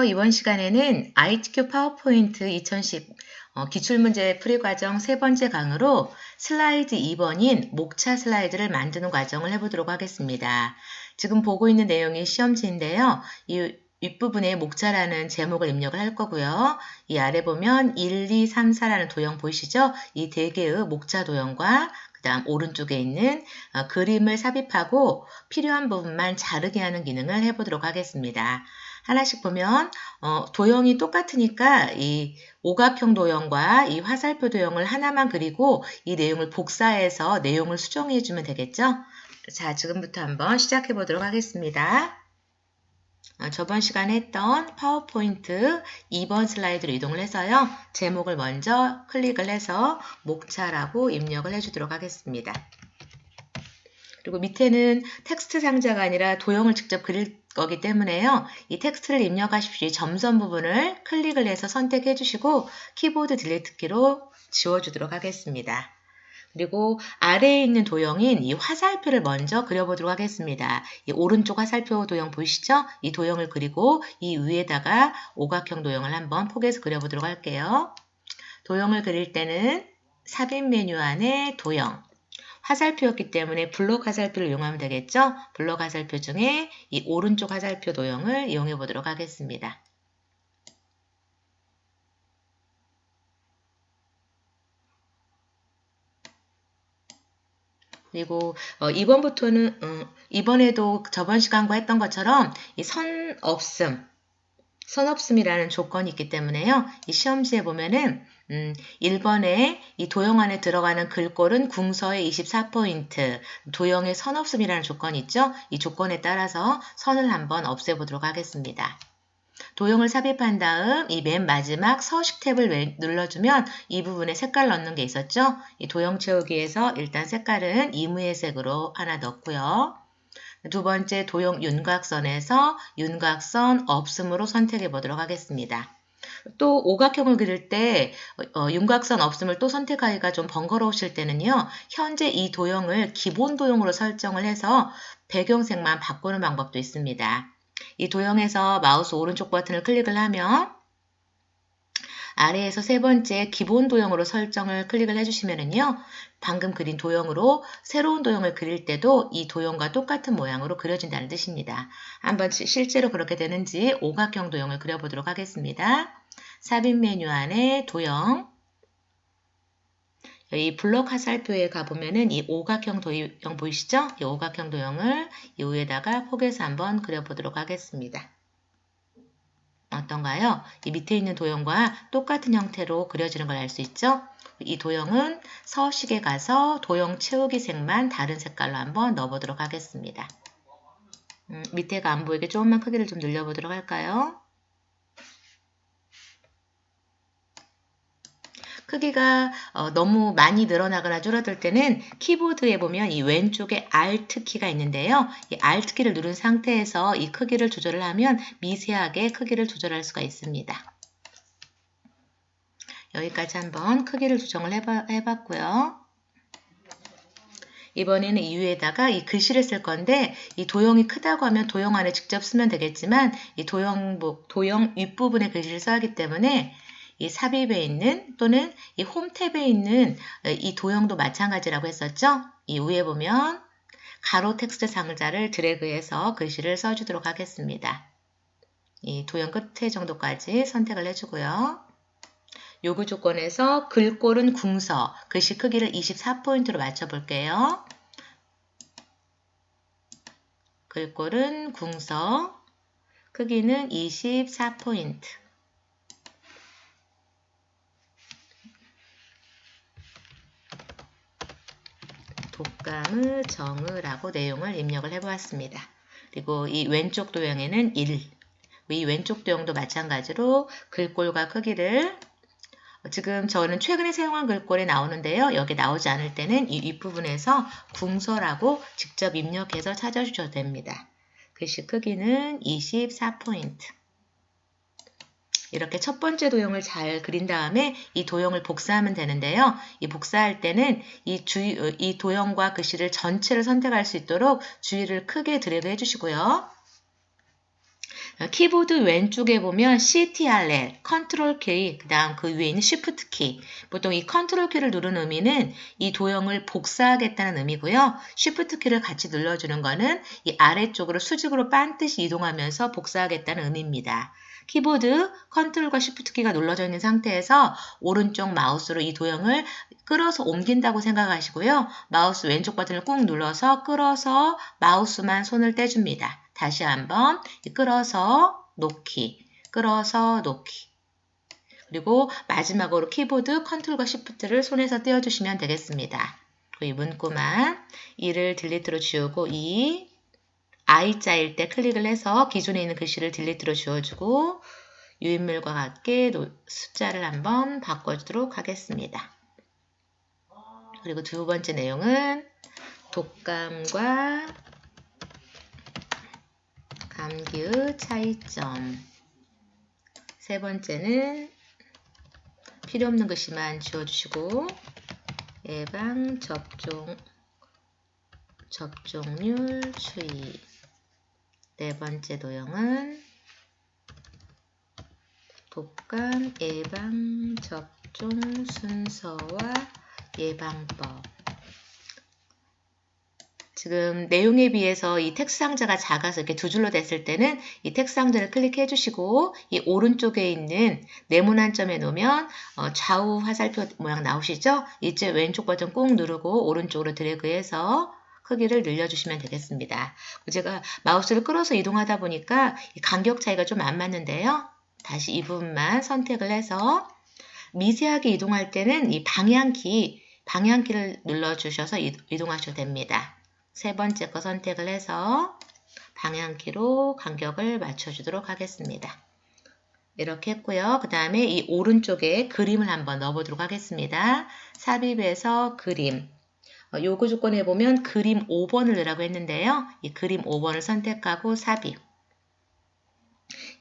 이번 시간에는 ITQ 파워포인트 2010 기출문제 풀이과정 세 번째 강으로 슬라이드 2번인 목차 슬라이드를 만드는 과정을 해보도록 하겠습니다. 지금 보고 있는 내용이 시험지인데요. 이 윗부분에 목차라는 제목을 입력을 할 거고요. 이 아래 보면 1, 2, 3, 4라는 도형 보이시죠? 이 네 개의 목차 도형과 그 다음 오른쪽에 있는 그림을 삽입하고 필요한 부분만 자르게 하는 기능을 해보도록 하겠습니다. 하나씩 보면 도형이 똑같으니까 이 오각형 도형과 이 화살표 도형을 하나만 그리고 이 내용을 복사해서 내용을 수정해 주면 되겠죠? 자, 지금부터 한번 시작해 보도록 하겠습니다. 저번 시간에 했던 파워포인트 2번 슬라이드로 이동을 해서요. 제목을 먼저 클릭을 해서 목차라고 입력을 해주도록 하겠습니다. 그리고 밑에는 텍스트 상자가 아니라 도형을 직접 그릴 거기 때문에요. 이 텍스트를 입력하십시오. 점선 부분을 클릭을 해서 선택해 주시고 키보드 딜리트 키로 지워주도록 하겠습니다. 그리고 아래에 있는 도형인 이 화살표를 먼저 그려보도록 하겠습니다. 이 오른쪽 화살표 도형 보이시죠? 이 도형을 그리고 이 위에다가 오각형 도형을 한번 포개서 그려보도록 할게요. 도형을 그릴 때는 삽입 메뉴 안에 도형, 화살표였기 때문에 블록 화살표를 이용하면 되겠죠? 블록 화살표 중에 이 오른쪽 화살표 도형을 이용해 보도록 하겠습니다. 그리고 이번에도 저번 시간과 했던 것처럼 이 선 없음이라는 조건이 있기 때문에요. 이 시험지에 보면은 1번에 이 도형 안에 들어가는 글꼴은 궁서의 24포인트, 도형의 선 없음이라는 조건이 있죠. 이 조건에 따라서 선을 한번 없애보도록 하겠습니다. 도형을 삽입한 다음 이 맨 마지막 서식 탭을 눌러주면 이 부분에 색깔 넣는 게 있었죠. 이 도형 채우기에서 일단 색깔은 이무의 색으로 하나 넣고요. 두 번째 도형 윤곽선에서 윤곽선 없음으로 선택해 보도록 하겠습니다. 또 오각형을 그릴 때 윤곽선 없음을 또 선택하기가 좀 번거로우실 때는요. 현재 이 도형을 기본 도형으로 설정을 해서 배경색만 바꾸는 방법도 있습니다. 이 도형에서 마우스 오른쪽 버튼을 클릭을 하면 아래에서 세 번째 기본 도형으로 설정을 클릭을 해주시면은요. 방금 그린 도형으로 새로운 도형을 그릴 때도 이 도형과 똑같은 모양으로 그려진다는 뜻입니다. 한번 실제로 그렇게 되는지 오각형 도형을 그려보도록 하겠습니다. 삽입 메뉴 안에 도형, 이 블록 화살표에 가보면은 이 오각형 도형 보이시죠? 이 오각형 도형을 이 위에다가 포개서 한번 그려보도록 하겠습니다. 어떤가요? 이 밑에 있는 도형과 똑같은 형태로 그려지는 걸 알 수 있죠? 이 도형은 서식에 가서 도형 채우기 색만 다른 색깔로 한번 넣어보도록 하겠습니다. 밑에가 안 보이게 조금만 크기를 좀 늘려보도록 할까요? 크기가 너무 많이 늘어나거나 줄어들 때는 키보드에 보면 이 왼쪽에 Alt 키가 있는데요. 이 Alt 키를 누른 상태에서 이 크기를 조절을 하면 미세하게 크기를 조절할 수가 있습니다. 여기까지 한번 크기를 조정을 해봤고요. 이번에는 이 위에다가 이 글씨를 쓸 건데 이 도형이 크다고 하면 도형 안에 직접 쓰면 되겠지만 이 도형 윗부분에 글씨를 써야 하기 때문에 이 삽입에 있는 또는 이 홈 탭에 있는 이 도형도 마찬가지라고 했었죠. 이 위에 보면 가로 텍스트 상자를 드래그해서 글씨를 써주도록 하겠습니다. 이 도형 끝에 정도까지 선택을 해주고요. 요구 조건에서 글꼴은 궁서, 글씨 크기를 24포인트로 맞춰볼게요. 글꼴은 궁서, 크기는 24포인트. 독감의 정의라고 내용을 입력을 해보았습니다. 그리고 이 왼쪽 도형에는 1, 이 왼쪽 도형도 마찬가지로 글꼴과 크기를 지금 저는 최근에 사용한 글꼴에 나오는데요. 여기 나오지 않을 때는 이 윗부분에서 궁서라고 직접 입력해서 찾아주셔도 됩니다. 글씨 크기는 24포인트. 이렇게 첫 번째 도형을 잘 그린 다음에 이 도형을 복사하면 되는데요. 이 복사할 때는 이 도형과 글씨를 전체를 선택할 수 있도록 주위를 크게 드래그 해주시고요. 키보드 왼쪽에 보면 CTRL, 컨트롤 키, 그 다음 그 위에 있는 Shift 키. 보통 이 컨트롤 키를 누르는 의미는 이 도형을 복사하겠다는 의미고요. Shift 키를 같이 눌러주는 거는 이 아래쪽으로 수직으로 반듯이 이동하면서 복사하겠다는 의미입니다. 키보드 컨트롤과 Shift 키가 눌러져 있는 상태에서 오른쪽 마우스로 이 도형을 끌어서 옮긴다고 생각하시고요. 마우스 왼쪽 버튼을 꾹 눌러서 끌어서 마우스만 손을 떼줍니다. 다시 한번 끌어서 놓기, 끌어서 놓기. 그리고 마지막으로 키보드 컨트롤과 Shift를 손에서 떼어주시면 되겠습니다. 이 문구만 이를 딜리트로 지우고 이 I자일 때 클릭을 해서 기존에 있는 글씨를 딜리트로 지워주고 유인물과 같게 숫자를 한번 바꿔주도록 하겠습니다. 그리고 두 번째 내용은 독감과 감기의 차이점. 세 번째는 필요 없는 글씨만 지워주시고 예방 접종률 추이. 네 번째 도형은 독감 예방 접종 순서와 예방법. 지금 내용에 비해서 이 텍스트 상자가 작아서 이렇게 두 줄로 됐을 때는 이 텍스트 상자를 클릭해 주시고 이 오른쪽에 있는 네모난 한 점에 놓으면 좌우 화살표 모양 나오시죠? 이제 왼쪽 버튼 꾹 누르고 오른쪽으로 드래그해서 크기를 늘려주시면 되겠습니다. 제가 마우스를 끌어서 이동하다 보니까 이 간격 차이가 좀 안 맞는데요. 다시 이 부분만 선택을 해서 미세하게 이동할 때는 이 방향키를 눌러주셔서 이동하셔도 됩니다. 세 번째 거 선택을 해서 방향키로 간격을 맞춰주도록 하겠습니다. 이렇게 했고요. 그 다음에 이 오른쪽에 그림을 한번 넣어보도록 하겠습니다. 삽입해서 그림. 요구 조건에 보면 그림 5번을 넣으라고 했는데요. 이 그림 5번을 선택하고 삽입.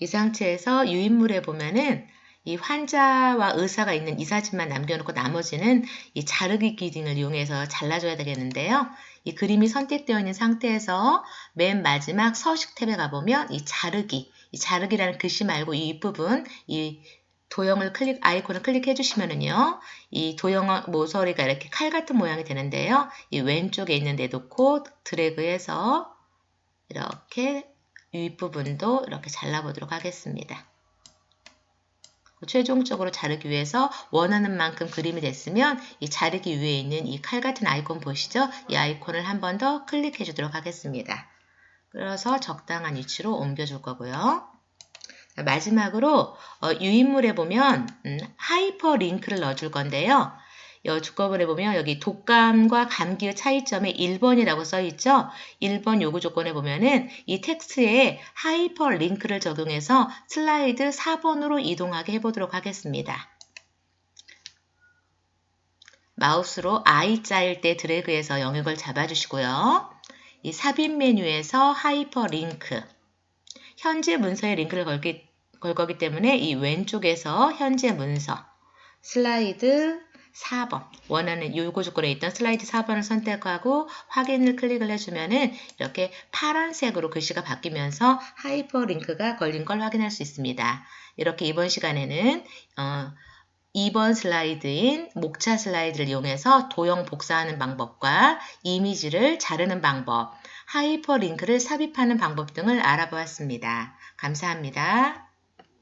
이 상태에서 유인물에 보면은 이 환자와 의사가 있는 이 사진만 남겨놓고 나머지는 이 자르기 기능을 이용해서 잘라줘야 되겠는데요. 이 그림이 선택되어 있는 상태에서 맨 마지막 서식 탭에 가보면 이 자르기라는 글씨 말고 이 부분, 이 도형을 아이콘을 클릭해 주시면은요, 이 도형 모서리가 이렇게 칼 같은 모양이 되는데요. 이 왼쪽에 있는 데 놓고 드래그해서 이렇게 윗부분도 이렇게 잘라보도록 하겠습니다. 최종적으로 자르기 위해서 원하는 만큼 그림이 됐으면 이 자르기 위에 있는 이 칼 같은 아이콘 보시죠? 이 아이콘을 한 번 더 클릭해 주도록 하겠습니다. 그래서 적당한 위치로 옮겨줄 거고요. 마지막으로 유인물에 보면 하이퍼링크를 넣어줄 건데요. 이 주거문에 보면 여기 독감과 감기의 차이점에 1번이라고 써있죠. 1번 요구 조건에 보면은 이 텍스트에 하이퍼링크를 적용해서 슬라이드 4번으로 이동하게 해보도록 하겠습니다. 마우스로 I자일 때 드래그해서 영역을 잡아주시고요. 이 삽입 메뉴에서 하이퍼링크. 현재 문서에 링크를 걸 거기 때문에 이 왼쪽에서 현재 문서 슬라이드 4번 원하는 요구 조건에 있던 슬라이드 4번을 선택하고 확인을 클릭을 해주면은 이렇게 파란색으로 글씨가 바뀌면서 하이퍼링크가 걸린 걸 확인할 수 있습니다. 이렇게 이번 시간에는 2번 슬라이드인 목차 슬라이드를 이용해서 도형 복사하는 방법과 이미지를 자르는 방법, 하이퍼링크를 삽입하는 방법 등을 알아보았습니다. 감사합니다.